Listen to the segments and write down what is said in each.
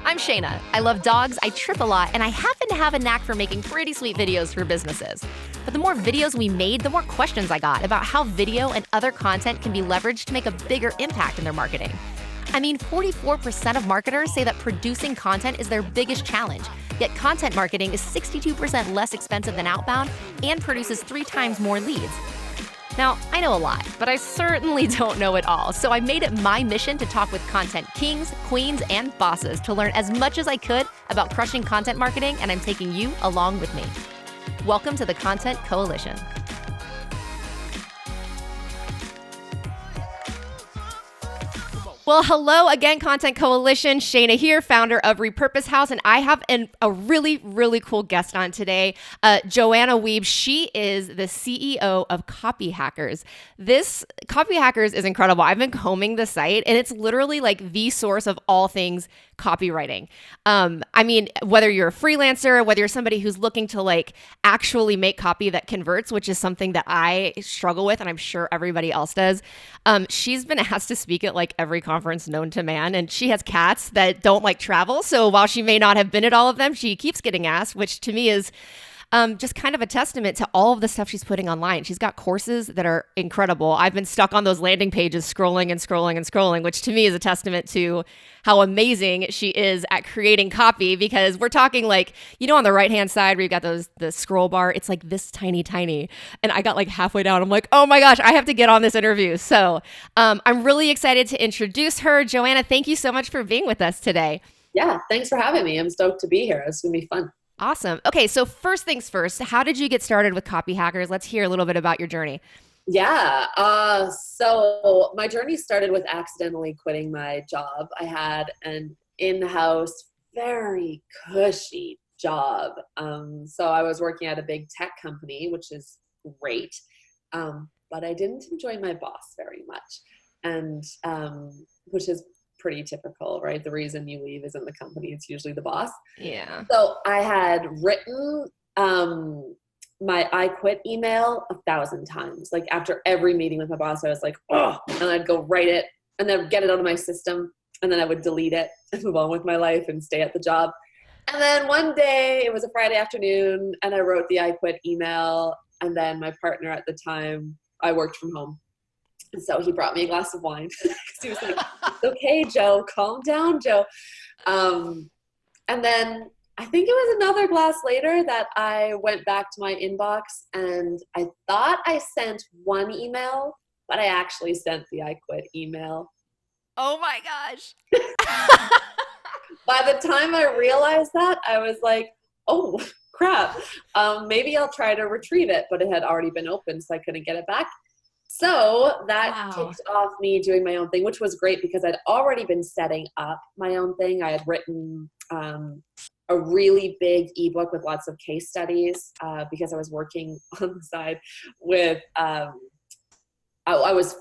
I'm Shayna. I love dogs, I trip a lot, and I happen to have a knack for making pretty sweet videos for businesses. But the more videos we made, the more questions I got about how video and other content can be leveraged to make a bigger impact in their marketing. I mean, 44% of marketers say that producing content is their biggest challenge, yet content marketing is 62% less expensive than outbound and produces 3 times more leads. Now, I know a lot, but I certainly don't know it all, so I made it my mission to talk with content kings, queens, and bosses to learn as much as I could about crushing content marketing, and I'm taking you along with me. Welcome to the Content Coalition. Well, hello again, Content Coalition. Shayna here, founder of Repurpose House, and I have a really, really cool guest on today, Joanna Wiebe. She is the CEO of Copyhackers. This Copyhackers is incredible. I've been combing the site, and it's literally like the source of all things copywriting. I mean, whether you're a freelancer, whether you're somebody who's looking to like actually make copy that converts, which is something that I struggle with, and I'm sure everybody else does. She's been asked to speak at like every conference known to man, and she has cats that don't like travel. So while she may not have been at all of them, she keeps getting asked, which to me is just kind of a testament to all of the stuff she's putting online. She's got courses that are incredible. I've been stuck on those landing pages scrolling and scrolling and scrolling, which to me is a testament to how amazing she is at creating copy, because we're talking like, you know, on the right-hand side where you've got the scroll bar, it's like this tiny. And I got like halfway down. I'm like, oh my gosh, I have to get on this interview. So I'm really excited to introduce her. Joanna, thank you so much for being with us today. Yeah, thanks for having me. I'm stoked to be here. It's going to be fun. Awesome. Okay, so first things first, how did you get started with Copyhackers? Let's hear a little bit about your journey. Yeah, so my journey started with accidentally quitting my job. I had an in-house, very cushy job. So I was working at a big tech company, which is great, but I didn't enjoy my boss very much, and which is pretty typical, right? The reason you leave isn't the company, it's usually the boss. Yeah. So I had written my I quit email 1,000 times. Like after every meeting with my boss, I was like, oh, and I'd go write it and then get it out of my system. And then I would delete it and move on with my life and stay at the job. And then one day, it was a Friday afternoon, and I wrote the I quit email. And then my partner at the time, I worked from home. And so he brought me a glass of wine because he was like, it's okay, Joe, calm down, Joe. And then I think it was another glass later that I went back to my inbox, and I thought I sent one email, but I actually sent the I quit email. Oh my gosh. By the time I realized that, I was like, oh crap, maybe I'll try to retrieve it, but it had already been opened, so I couldn't get it back. So that kicked off me doing my own thing, which was great because I'd already been setting up my own thing. I had written a really big ebook with lots of case studies because I was working on the side with I was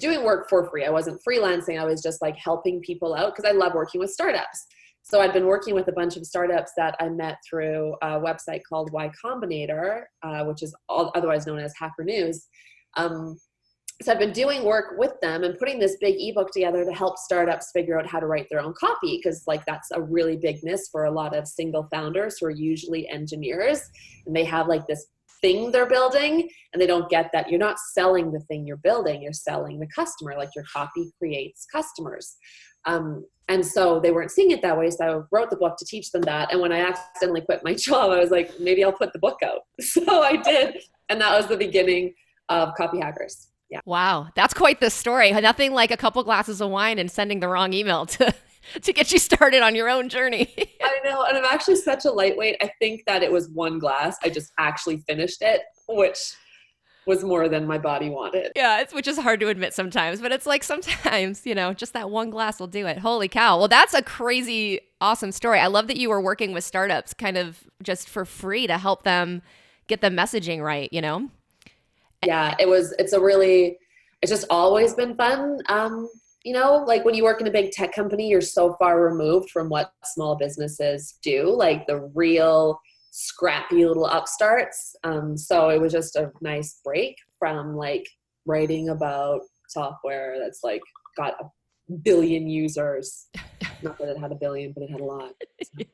doing work for free. I wasn't freelancing. I was just like helping people out because I love working with startups. So I'd been working with a bunch of startups that I met through a website called Y Combinator, which is otherwise known as Hacker News. So I've been doing work with them and putting this big ebook together to help startups figure out how to write their own copy, because like that's a really big miss for a lot of single founders who are usually engineers, and they have like this thing they're building and they don't get that you're not selling the thing you're building, you're selling the customer. Like your copy creates customers. And so they weren't seeing it that way. So I wrote the book to teach them that. And when I accidentally quit my job, I was like, maybe I'll put the book out. So I did. And that was the beginning of Copyhackers. Yeah. Wow. That's quite the story. Nothing like a couple glasses of wine and sending the wrong email to get you started on your own journey. I know. And I'm actually such a lightweight. I think that it was one glass. I just actually finished it, which was more than my body wanted. Yeah, which is hard to admit sometimes, but it's like sometimes, you know, just that one glass will do it. Holy cow. Well, that's a crazy, awesome story. I love that you were working with startups kind of just for free to help them get the messaging right, you know? Yeah, it's just always been fun. You know, like when you work in a big tech company, you're so far removed from what small businesses do, like the real scrappy little upstarts. So it was just a nice break from like writing about software that's like got a billion users Not that it had a billion, but it had a lot. So. Yeah.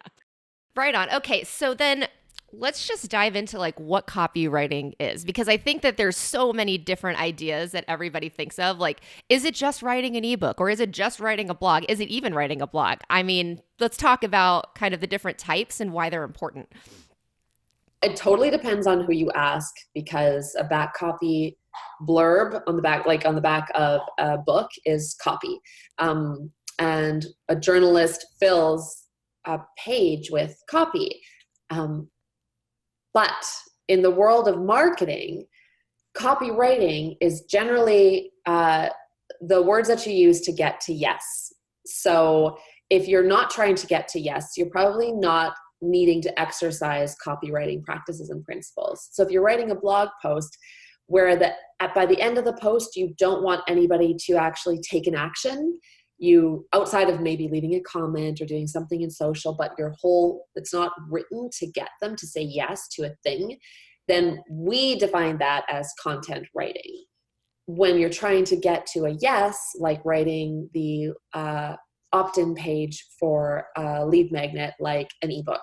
Right on. Okay, so then let's just dive into like what copywriting is, because I think that there's so many different ideas that everybody thinks of. Like, is it just writing an ebook, or is it just writing a blog? Is it even writing a blog? I mean, let's talk about kind of the different types and why they're important. It totally depends on who you ask, because a back copy blurb on the back, like on the back of a book, is copy. And a journalist fills a page with copy. But in the world of marketing, copywriting is generally the words that you use to get to yes. So if you're not trying to get to yes, you're probably not needing to exercise copywriting practices and principles. So if you're writing a blog post where by the end of the post, you don't want anybody to actually take an action, you, outside of maybe leaving a comment or doing something in social, but it's not written to get them to say yes to a thing, then we define that as content writing. When you're trying to get to a yes, like writing the opt-in page for a lead magnet, like an ebook,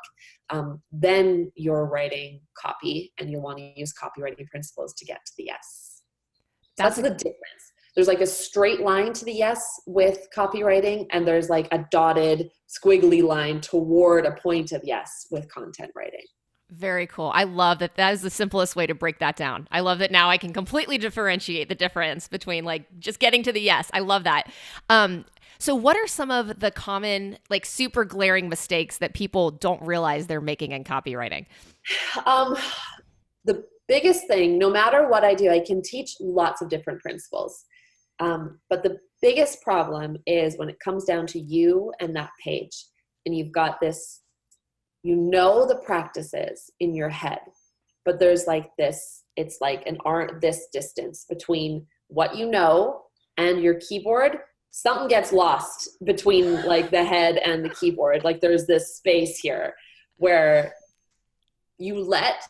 then you're writing copy, and you'll want to use copywriting principles to get to the yes. That's the difference. There's like a straight line to the yes with copywriting, and there's like a dotted squiggly line toward a point of yes with content writing. Very cool. I love that. That is the simplest way to break that down. I love that now I can completely differentiate the difference between like just getting to the yes. I love that. So what are some of the common, like super glaring mistakes that people don't realize they're making in copywriting? The biggest thing, no matter what I do, I can teach lots of different principles. But the biggest problem is when it comes down to you and that page, and you've got this, the practices in your head, but there's like this, it's like this distance between what you know and your keyboard. Something gets lost between like the head and the keyboard. Like there's this space here where you let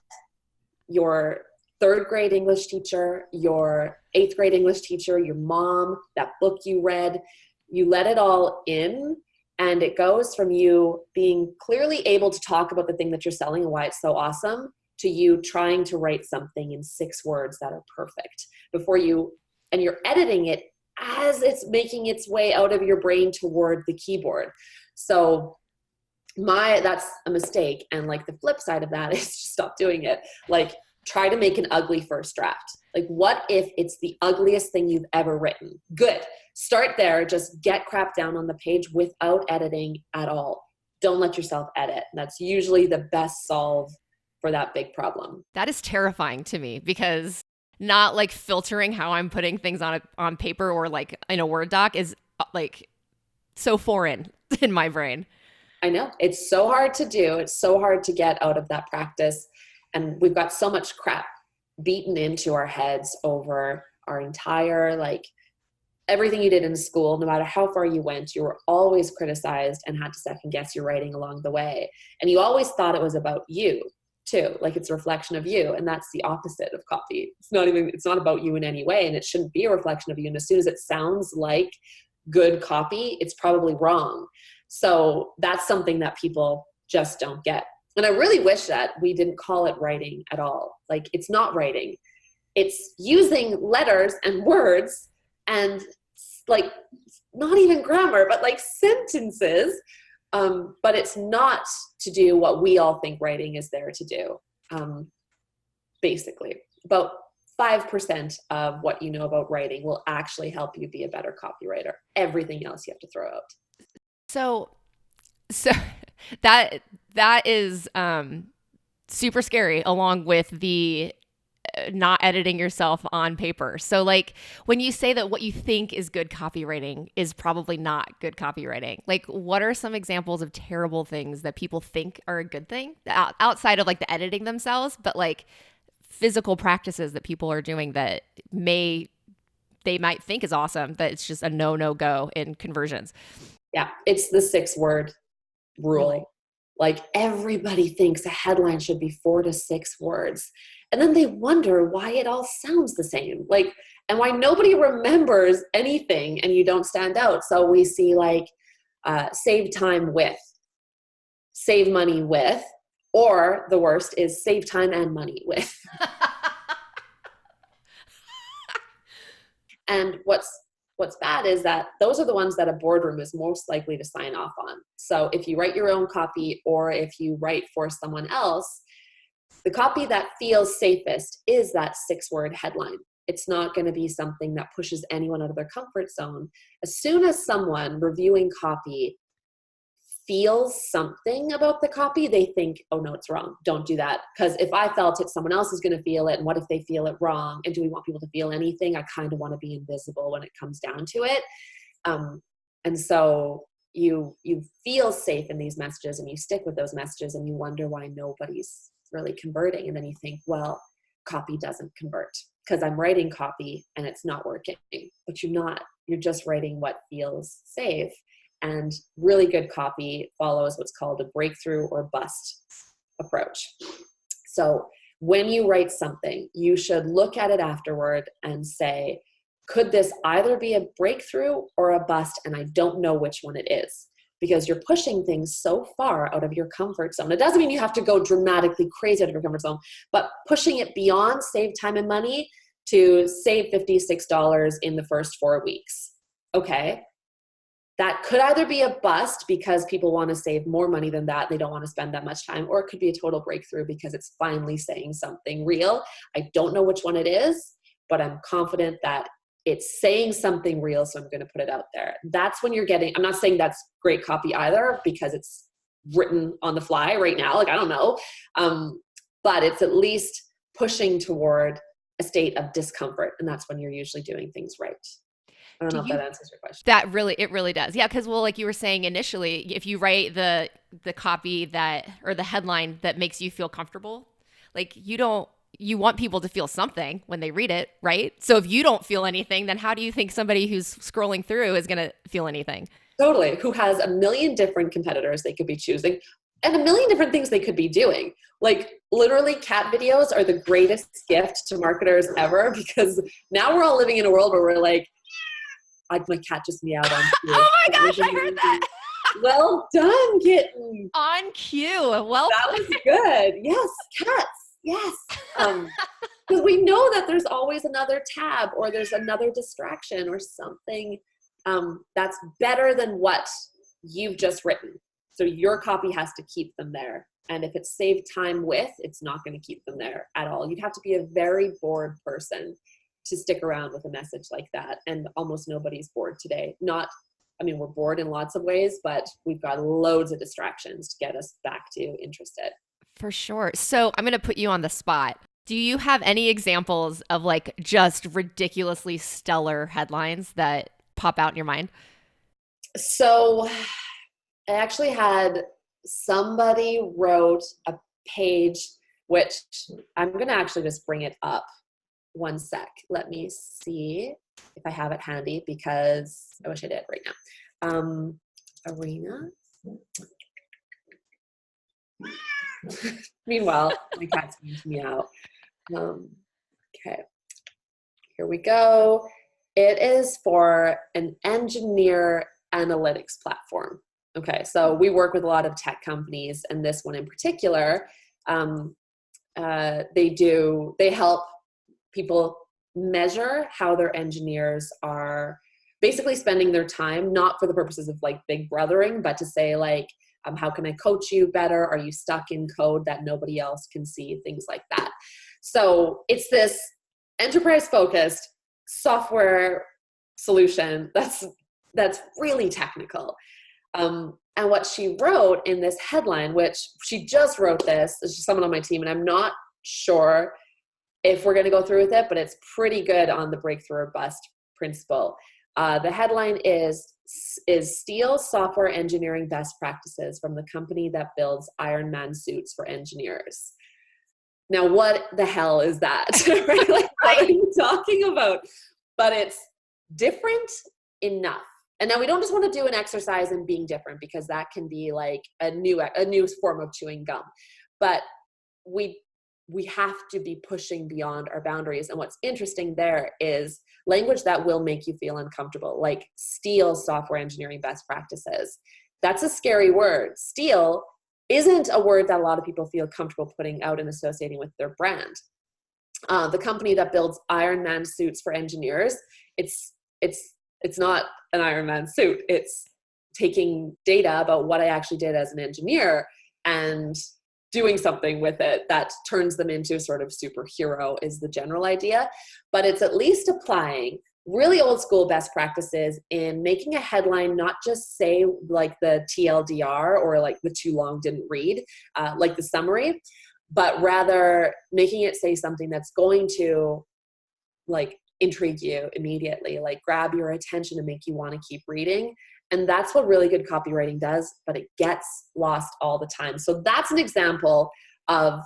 your third grade English teacher, your eighth grade English teacher, your mom, that book you read, you let it all in, and it goes from you being clearly able to talk about the thing that you're selling and why it's so awesome to you trying to write something in 6 words that are perfect and you're editing it as it's making its way out of your brain toward the keyboard. So that's a mistake. And like the flip side of that is just stop doing it. Like try to make an ugly first draft. Like what if it's the ugliest thing you've ever written? Good. Start there. Just get crap down on the page without editing at all. Don't let yourself edit. That's usually the best solve for that big problem. That is terrifying to me, because not like filtering how I'm putting things on paper or like in a Word doc is like so foreign in my brain. I know. It's so hard to do. It's so hard to get out of that practice. And we've got so much crap beaten into our heads over our entire, like everything you did in school, no matter how far you went, you were always criticized and had to second guess your writing along the way. And you always thought it was about you too, like it's a reflection of you. And that's the opposite of copy. It's not about you in any way, and it shouldn't be a reflection of you. And as soon as it sounds like good copy, it's probably wrong. So that's something that people just don't get. And I really wish that we didn't call it writing at all. Like it's not writing. It's using letters and words and like not even grammar, but like sentences. But it's not to do what we all think writing is there to do. Basically, about 5% of what you know about writing will actually help you be a better copywriter. Everything else you have to throw out. So that is super scary, along with the not editing yourself on paper. So like when you say that what you think is good copywriting is probably not good copywriting, like what are some examples of terrible things that people think are a good thing outside of like the editing themselves, but like physical practices that people are doing that they might think is awesome, that it's just a no-go in conversions? Yeah, it's the 6-word rule. Like everybody thinks a headline should be 4 to 6 words. And then they wonder why it all sounds the same. Like, and why nobody remembers anything and you don't stand out. So we see like save time with, save money with, or the worst is save time and money with. And what's bad is that those are the ones that a boardroom is most likely to sign off on. So if you write your own copy or if you write for someone else, the copy that feels safest is that 6-word headline. It's not going to be something that pushes anyone out of their comfort zone. As soon as someone reviewing copy feels something about the copy, they think, oh no, it's wrong. Don't do that. Because if I felt it, someone else is going to feel it. And what if they feel it wrong? And do we want people to feel anything? I kind of want to be invisible when it comes down to it. And so you feel safe in these messages and you stick with those messages and you wonder why nobody's really converting. And then you think, well, copy doesn't convert because I'm writing copy and it's not working. But you're not. You're just writing what feels safe. And really good copy follows what's called a breakthrough or bust approach. So when you write something, you should look at it afterward and say, could this either be a breakthrough or a bust? And I don't know which one it is, because you're pushing things so far out of your comfort zone. It doesn't mean you have to go dramatically crazy out of your comfort zone, but pushing it beyond save time and money to save $56 in the first 4 weeks. Okay. That could either be a bust because people want to save more money than that. They don't want to spend that much time, or it could be a total breakthrough because it's finally saying something real. I don't know which one it is, but I'm confident that it's saying something real. So I'm going to put it out there. That's when you're getting, I'm not saying that's great copy either because it's written on the fly right now. Like, I don't know. But it's at least pushing toward a state of discomfort. And that's when you're usually doing things right. I don't know if that answers your question. It really does. Yeah. Cause well, like you were saying initially, if you write the copy that, or the headline that makes you feel comfortable, like you want people to feel something when they read it, right? So if you don't feel anything, then how do you think somebody who's scrolling through is going to feel anything? Totally. Who has a million different competitors they could be choosing and a million different things they could be doing. Like literally cat videos are the greatest gift to marketers ever, because now we're all living in a world where we're like, my cat just meowed on cue. Oh my gosh, I heard that. Well done, kitten. On cue. Well, that was good. Yes, cats. Yes. Because we know that there's always another tab or there's another distraction or something that's better than what you've just written. So your copy has to keep them there. And if it's saved time with, it's not going to keep them there at all. You'd have to be a very bored person to stick around with a message like that. And almost nobody's bored today. We're bored in lots of ways, but we've got loads of distractions to get us back to interested. For sure. So I'm going to put you on the spot. Do you have any examples of like just ridiculously stellar headlines that pop out in your mind? So I actually had somebody wrote a page, which I'm going to actually just bring it up. One sec. Let me see if I have it handy because I wish I did right now. Arena. Meanwhile, my cat's going to meow. Okay. Here we go. It is for an engineer analytics platform. Okay. So we work with a lot of tech companies, and this one in particular, they help people measure how their engineers are basically spending their time, not for the purposes of like big brothering, but to say like, how can I coach you better? Are you stuck in code that nobody else can see? Things like that. So it's this enterprise focused software solution that's really technical. And what she wrote in this headline, which she just wrote this is someone on my team, and I'm not sure if we're going to go through with it, but it's pretty good on the breakthrough or bust principle. The headline is steal software engineering best practices from the company that builds Iron Man suits for engineers. Now, what the hell is that? Right? Like, what are you talking about? But it's different enough. And now we don't just want to do an exercise in being different, because that can be like a new form of chewing gum. But we we have to be pushing beyond our boundaries. And what's interesting there is language that will make you feel uncomfortable, like steal software engineering best practices. That's a scary word. Steal isn't a word that a lot of people feel comfortable putting out and associating with their brand. The company that builds Iron Man suits for engineers, it's not an Iron Man suit. It's taking data about what I actually did as an engineer and doing something with it that turns them into a sort of superhero is the general idea. But it's at least applying really old school best practices in making a headline not just say like the TLDR or like the too long didn't read, like the summary, but rather making it say something that's going to like intrigue you immediately, like grab your attention and make you want to keep reading. And that's what really good copywriting does, but it gets lost all the time. So that's an example of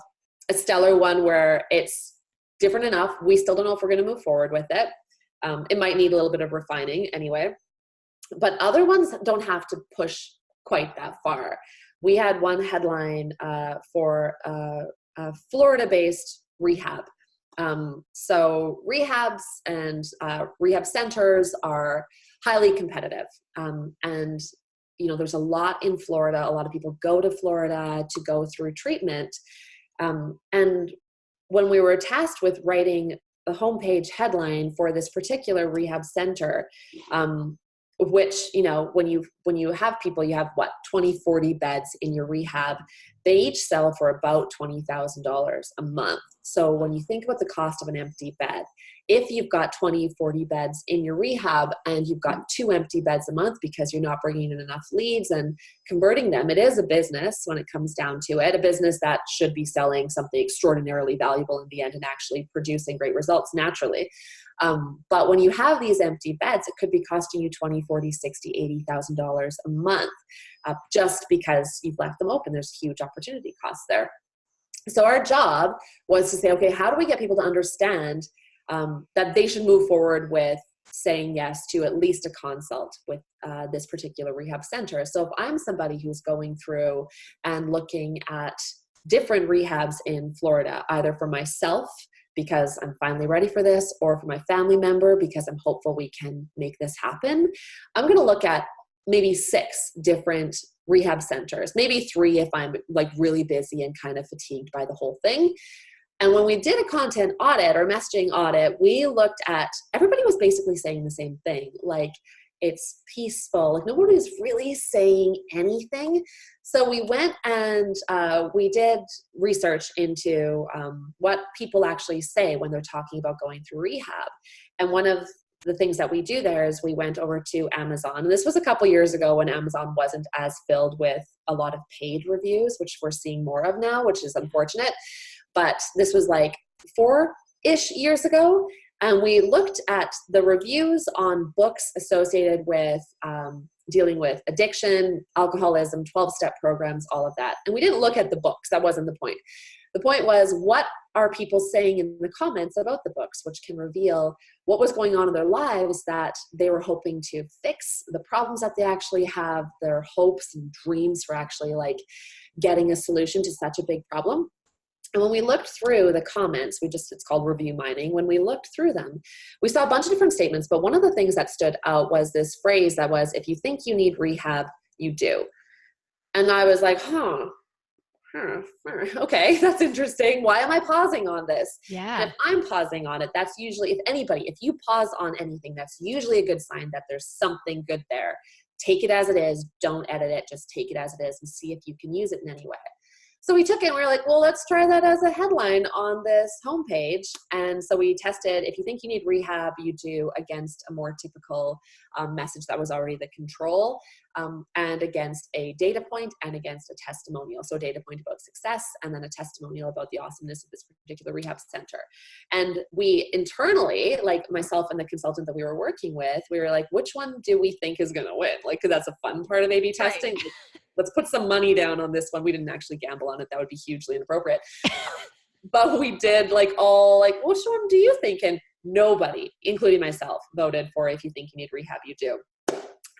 a stellar one where it's different enough. We still don't know if we're going to move forward with it. It might need a little bit of refining anyway, but other ones don't have to push quite that far. We had one headline for a Florida-based rehab. So rehabs and rehab centers are highly competitive. And, you know, there's a lot in Florida. A lot of people go to Florida to go through treatment. And when we were tasked with writing the homepage headline for this particular rehab center, which, you know, when you have people, you have what, 20, 40 beds in your rehab, they each sell for about $20,000 a month. So when you think about the cost of an empty bed, if you've got 20, 40 beds in your rehab and you've got 2 empty beds a month because you're not bringing in enough leads and converting them, it is a business when it comes down to it, a business that should be selling something extraordinarily valuable in the end and actually producing great results naturally. But when you have these empty beds, it could be costing you $20, $40, $60, $80,000 a month just because you've left them open. There's huge opportunity costs there. So our job was to say, okay, how do we get people to understand that they should move forward with saying yes to at least a consult with this particular rehab center? So if I'm somebody who's going through and looking at different rehabs in Florida, either for myself, because I'm finally ready for this, or for my family member, because I'm hopeful we can make this happen, I'm going to look at maybe 6 different rehab centers, maybe 3 if I'm like really busy and kind of fatigued by the whole thing. And when we did a content audit or messaging audit, we looked at, everybody was basically saying the same thing. Like, it's peaceful. Like, nobody's really saying anything. So we went and we did research into what people actually say when they're talking about going through rehab. And one of the things that we do there is we went over to Amazon. And this was a couple years ago when Amazon wasn't as filled with a lot of paid reviews, which we're seeing more of now, which is unfortunate. But this was like 4-ish years ago. And we looked at the reviews on books associated with dealing with addiction, alcoholism, 12-step programs, all of that. And we didn't look at the books. That wasn't the point. The point was, what are people saying in the comments about the books, which can reveal what was going on in their lives that they were hoping to fix, the problems that they actually have, their hopes and dreams for actually like getting a solution to such a big problem. And when we looked through the comments, it's called review mining. When we looked through them, we saw a bunch of different statements, but one of the things that stood out was this phrase that was, if you think you need rehab, you do. And I was like, okay, that's interesting. Why am I pausing on this? Yeah. And if I'm pausing on it, that's usually, if you pause on anything, that's usually a good sign that there's something good there. Take it as it is. Don't edit it. Just take it as it is and see if you can use it in any way. So we took it and we were like, well, let's try that as a headline on this homepage. And so we tested, if you think you need rehab, you do, against a more typical message that was already the control, and against a data point and against a testimonial. So a data point about success and then a testimonial about the awesomeness of this particular rehab center. And we internally, like myself and the consultant that we were working with, we were like, which one do we think is going to win? Like, because that's a fun part of A/B testing. Right. Let's put some money down on this one. We didn't actually gamble on it. That would be hugely inappropriate. But we did which one do you think? And nobody, including myself, voted for if you think you need rehab, you do.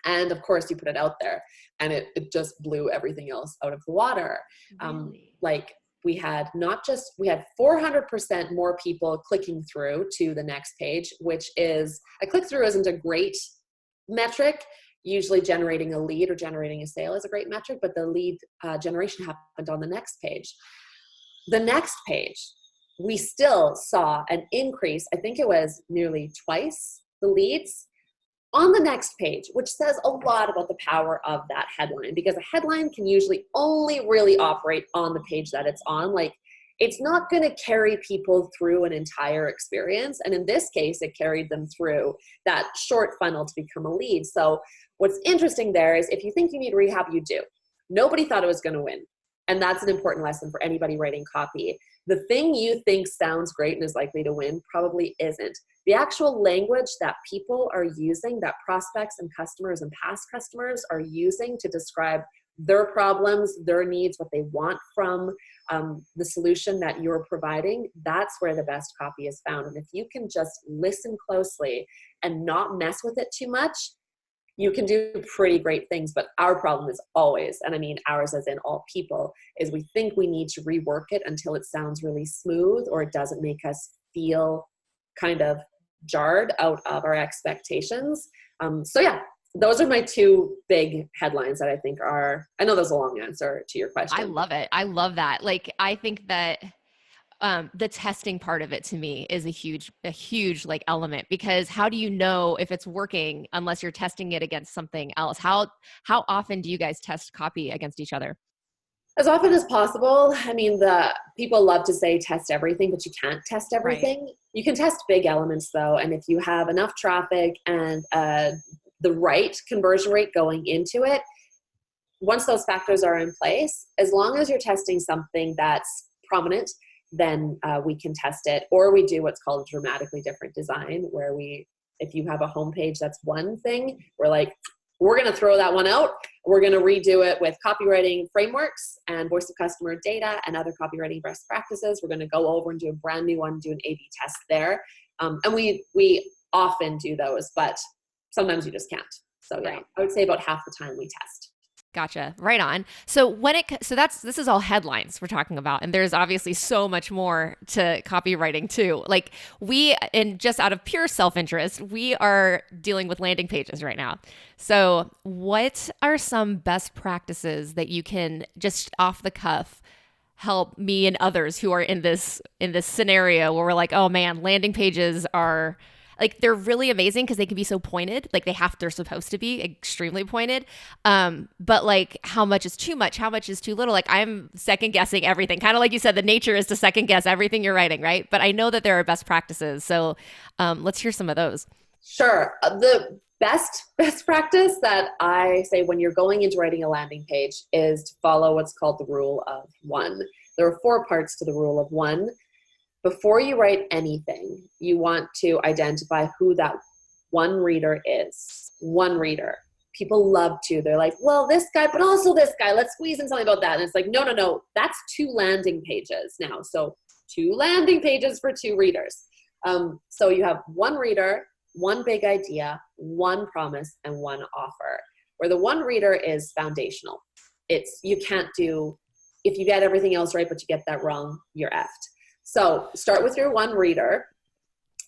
And of course you put it out there and it just blew everything else out of the water. Really? we had 400% more people clicking through to the next page, which is, a click-through isn't a great metric. Usually generating a lead or generating a sale is a great metric, but the lead generation happened on the next page. The next page, we still saw an increase. I think it was nearly twice the leads on the next page, which says a lot about the power of that headline, because a headline can usually only really operate on the page that it's on. Like, it's not going to carry people through an entire experience. And in this case, it carried them through that short funnel to become a lead. So what's interesting there is, if you think you need rehab, you do. Nobody thought it was going to win. And that's an important lesson for anybody writing copy. The thing you think sounds great and is likely to win probably isn't. The actual language that people are using, that prospects and customers and past customers are using to describe their problems, their needs, what they want from the solution that you're providing, that's where the best copy is found. And if you can just listen closely and not mess with it too much, you can do pretty great things. But our problem is always, and I mean ours as in all people, is we think we need to rework it until it sounds really smooth, or it doesn't make us feel kind of jarred out of our expectations. So yeah, those are my two big headlines that I think are, I know that's a long answer to your question. I love it. I love that. Like, I think that the testing part of it to me is a huge like element, because how do you know if it's working unless you're testing it against something else? How often do you guys test copy against each other? As often as possible. I mean, the people love to say test everything, but you can't test everything. Right. You can test big elements though. And if you have enough traffic and the right conversion rate going into it, once those factors are in place, as long as you're testing something that's prominent, then we can test it. Or we do what's called a dramatically different design, where if you have a homepage that's one thing, we're like, we're going to throw that one out. We're going to redo it with copywriting frameworks and voice of customer data and other copywriting best practices. We're going to go over and do a brand new one, do an A/B test there. And we often do those, but sometimes you just can't. So yeah, right. I would say about half the time we test. Gotcha. Right on. So this is all headlines we're talking about. And there's obviously so much more to copywriting too. Like, and just out of pure self-interest, we are dealing with landing pages right now. So what are some best practices that you can just off the cuff help me and others who are in this scenario where we're like, oh man, landing pages are like, they're really amazing because they can be so pointed. Like, they're supposed to be extremely pointed. But like, how much is too much? How much is too little? Like, I'm second guessing everything. Kind of like you said, the nature is to second guess everything you're writing, right? But I know that there are best practices. So let's hear some of those. Sure. The best practice that I say when you're going into writing a landing page is to follow what's called the rule of one. There are 4 parts to the rule of one. Before you write anything, you want to identify who that one reader is. One reader. People love to. They're like, well, this guy, but also this guy. Let's squeeze in something about that. And it's like, no. That's 2 landing pages now. So 2 landing pages for 2 readers. So you have 1 reader, 1 big idea, 1 promise, and 1 offer. Where the 1 reader is foundational. You can't do, if you get everything else right, but you get that wrong, you're effed. So start with your 1 reader,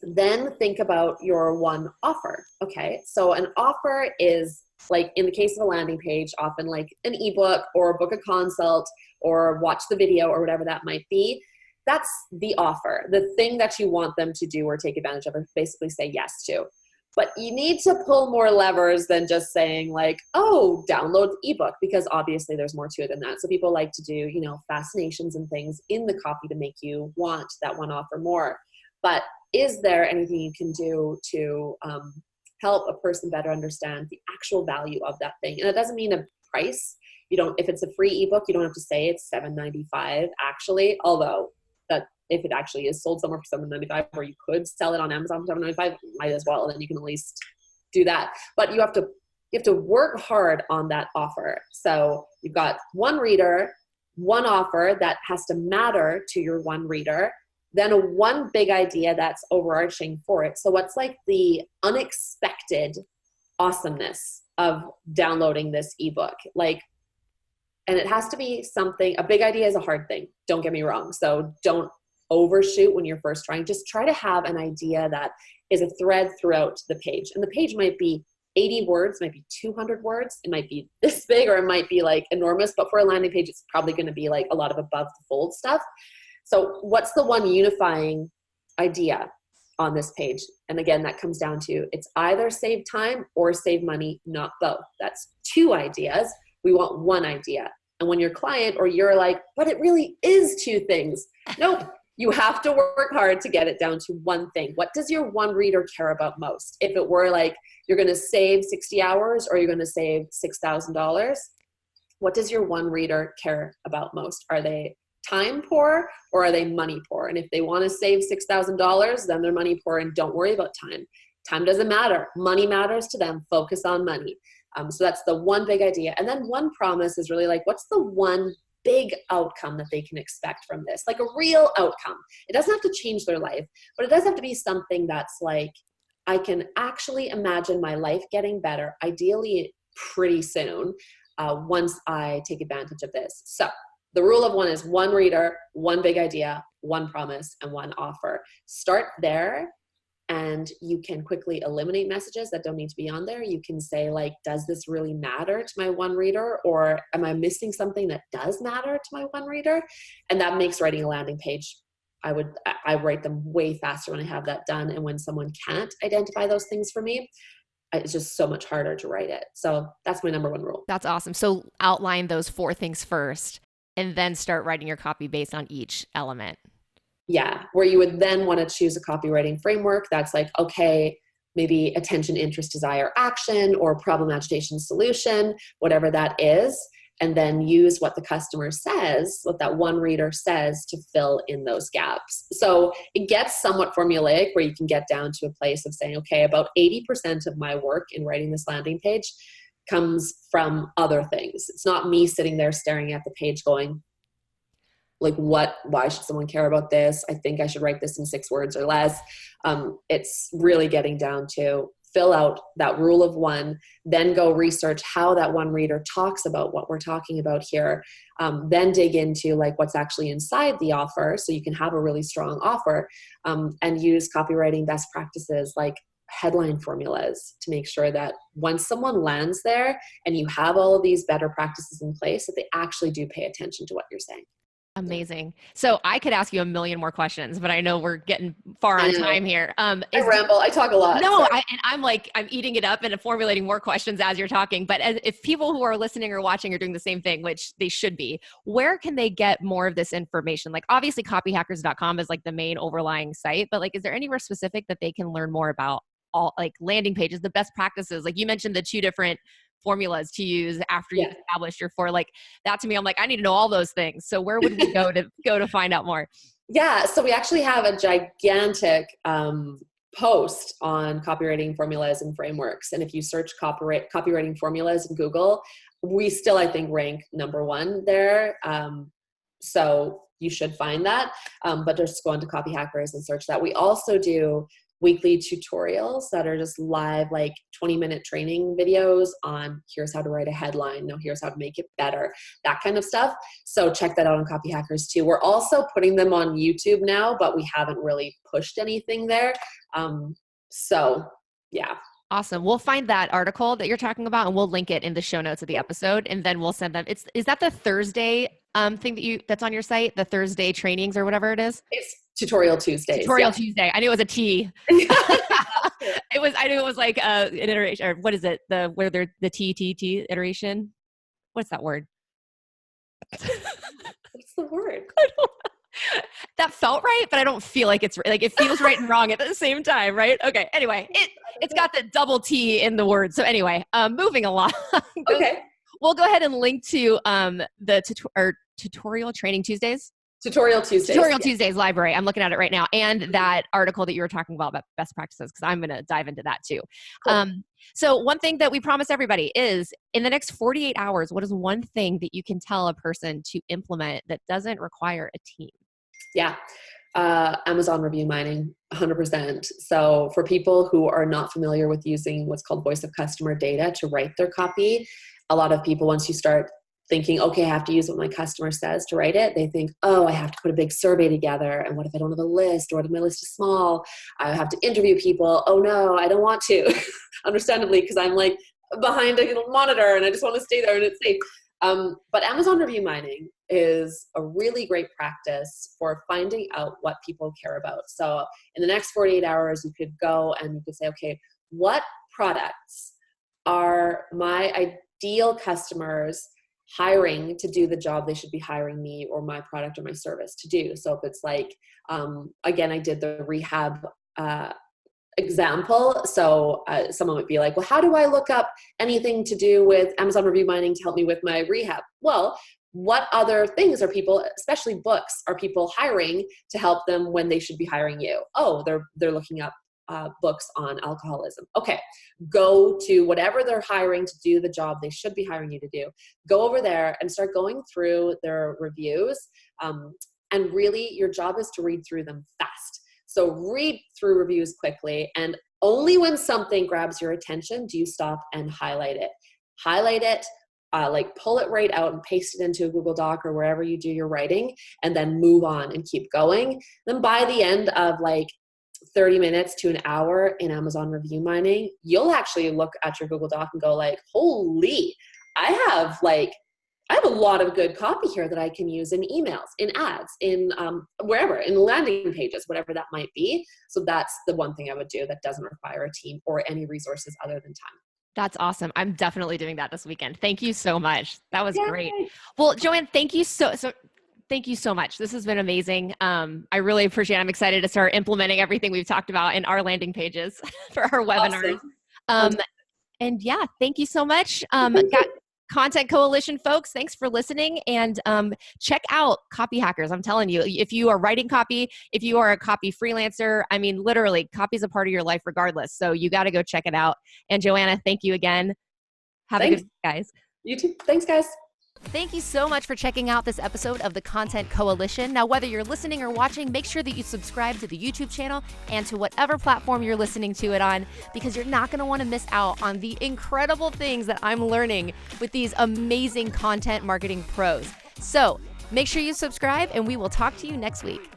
then think about your 1 offer. Okay, so an offer is, like in the case of a landing page, often like an ebook or book a consult or watch the video or whatever that might be. That's the offer, the thing that you want them to do or take advantage of or basically say yes to. But you need to pull more levers than just saying like, oh, download the ebook, because obviously there's more to it than that. So people like to do, fascinations and things in the copy to make you want that 1 offer more. But is there anything you can do to help a person better understand the actual value of that thing? And it doesn't mean a price. If it's a free ebook, you don't have to say it's $7.95 actually, although that if it actually is sold somewhere for $7.95, or you could sell it on Amazon for $7.95, might as well, and then you can at least do that. But you have to work hard on that offer. So you've got 1 reader, 1 offer that has to matter to your 1 reader, then a 1 big idea that's overarching for it. So what's like the unexpected awesomeness of downloading this ebook? Like, And it has to be something, a big idea is a hard thing. Don't get me wrong. So don't overshoot when you're first trying. Just try to have an idea that is a thread throughout the page. And the page might be 80 words, might be 200 words. It might be this big, or it might be like enormous, but for a landing page, it's probably going to be like a lot of above the fold stuff. So what's the one unifying idea on this page? And again, that comes down to, it's either save time or save money, not both. That's two ideas. We want one idea. And when your client or you're like, but it really is two things. Nope. You have to work hard to get it down to one thing. What does your one reader care about most? If it were like, you're going to save 60 hours or you're going to save $6,000, what does your one reader care about most? Are they time poor or are they money poor? And if they want to save $6,000, then they're money poor, and don't worry about time. Time doesn't matter. Money matters to them. Focus on money. So that's the one big idea. And then one promise is really like, what's the one big outcome that they can expect from this? Like a real outcome. It doesn't have to change their life, but it does have to be something that's like, I can actually imagine my life getting better, ideally pretty soon, once I take advantage of this. So the rule of one is one reader, one big idea, one promise, and one offer. Start there. And you can quickly eliminate messages that don't need to be on there. You can say like, does this really matter to my one reader? Or am I missing something that does matter to my one reader? And that makes writing a landing page, I write them way faster when I have that done. And when someone can't identify those things for me, it's just so much harder to write it. So that's my number one rule. That's awesome. So outline those 4 things first and then start writing your copy based on each element. Yeah, where you would then want to choose a copywriting framework that's like, okay, maybe attention, interest, desire, action, or problem, agitation, solution, whatever that is, and then use what the customer says, what that one reader says, to fill in those gaps. So it gets somewhat formulaic, where you can get down to a place of saying, okay, about 80% of my work in writing this landing page comes from other things. It's not me sitting there staring at the page going, like, why should someone care about this? I think I should write this in 6 words or less. It's really getting down to fill out that rule of one, then go research how that one reader talks about what we're talking about here. Then dig into like what's actually inside the offer, so you can have a really strong offer, and use copywriting best practices like headline formulas to make sure that once someone lands there and you have all of these better practices in place, that they actually do pay attention to what you're saying. Amazing. So I could ask you a million more questions, but I know we're getting far on time here. I ramble. I talk a lot. No, I'm eating it up and formulating more questions as you're talking. But if people who are listening or watching are doing the same thing, which they should be, where can they get more of this information? Like obviously copyhackers.com is like the main overlying site, but like, is there anywhere specific that they can learn more about all like landing pages, the best practices? Like you mentioned the 2 different formulas to use after you've established your 4, like that to me, I'm like, I need to know all those things. So where would we go to find out more? Yeah. So we actually have a gigantic post on copywriting formulas and frameworks. And if you search copywriting formulas in Google, we still, I think, rank number 1 there. So you should find that, but just go into Copyhackers and search that. We also do weekly tutorials that are just live, like 20-minute training videos on here's how to write a headline. No, here's how to make it better, that kind of stuff. So check that out on Copyhackers too. We're also putting them on YouTube now, but we haven't really pushed anything there. So yeah. Awesome. We'll find that article that you're talking about and we'll link it in the show notes of the episode. And then we'll send them. Is that the Thursday thing that's on your site? The Thursday trainings or whatever it is? It's Tutorial Tuesdays. Tuesday. I knew it was a T. I knew it was like an iteration, or what is it? The T iteration. What's that word? What's the word? That felt right, but I don't feel like it's like it feels right and wrong at the same time, right? Okay. Anyway, it's got the double T in the word. So anyway, moving along. Okay. We'll go ahead and link to the Tutorial Training Tuesdays. Tutorial Tuesdays library. I'm looking at it right now. And that article that you were talking about best practices, because I'm going to dive into that too. Cool. So one thing that we promise everybody is in the next 48 hours, what is one thing that you can tell a person to implement that doesn't require a team? Yeah. Amazon review mining, 100%. So for people who are not familiar with using what's called voice of customer data to write their copy, a lot of people, once you start thinking, okay, I have to use what my customer says to write it. They think, oh, I have to put a big survey together. And what if I don't have a list, or what if my list is small? I have to interview people. Oh no, I don't want to. Understandably, because I'm like behind a monitor and I just want to stay there and it's safe. But Amazon review mining is a really great practice for finding out what people care about. So in the next 48 hours, you could go and you could say, okay, what products are my ideal customers hiring to do the job they should be hiring me or my product or my service to do? So if it's like, again, I did the rehab example. So someone would be like, well, how do I look up anything to do with Amazon review mining to help me with my rehab? Well, what other things are people, especially books, are people hiring to help them when they should be hiring you? Oh, they're looking up books on alcoholism. Okay, go to whatever they're hiring to do the job they should be hiring you to do. Go over there and start going through their reviews. And really, your job is to read through them fast. So read through reviews quickly, and only when something grabs your attention do you stop and highlight it. Highlight it, like pull it right out and paste it into a Google Doc or wherever you do your writing, and then move on and keep going. Then by the end of like 30 minutes to an hour in Amazon review mining, you'll actually look at your Google Doc and go like, holy, I have a lot of good copy here that I can use in emails, in ads, in wherever, in landing pages, whatever that might be. So that's the one thing I would do that doesn't require a team or any resources other than time. That's awesome. I'm definitely doing that this weekend. Thank you so much. That was Yay. great. Well, Joanne, thank you thank you so much. This has been amazing. I really appreciate it. I'm excited to start implementing everything we've talked about in our landing pages for our webinars. Awesome. And yeah, thank you so much. Content Coalition folks, thanks for listening, and check out Copyhackers. I'm telling you, if you are writing copy, if you are a copy freelancer, I mean, literally, copy is a part of your life regardless. So you got to go check it out. And Joanna, thank you again. Have a good day, guys. You too. Thanks, guys. Thank you so much for checking out this episode of the Content Coalition. Now, whether you're listening or watching, make sure that you subscribe to the YouTube channel and to whatever platform you're listening to it on, because you're not going to want to miss out on the incredible things that I'm learning with these amazing content marketing pros. So make sure you subscribe, and we will talk to you next week.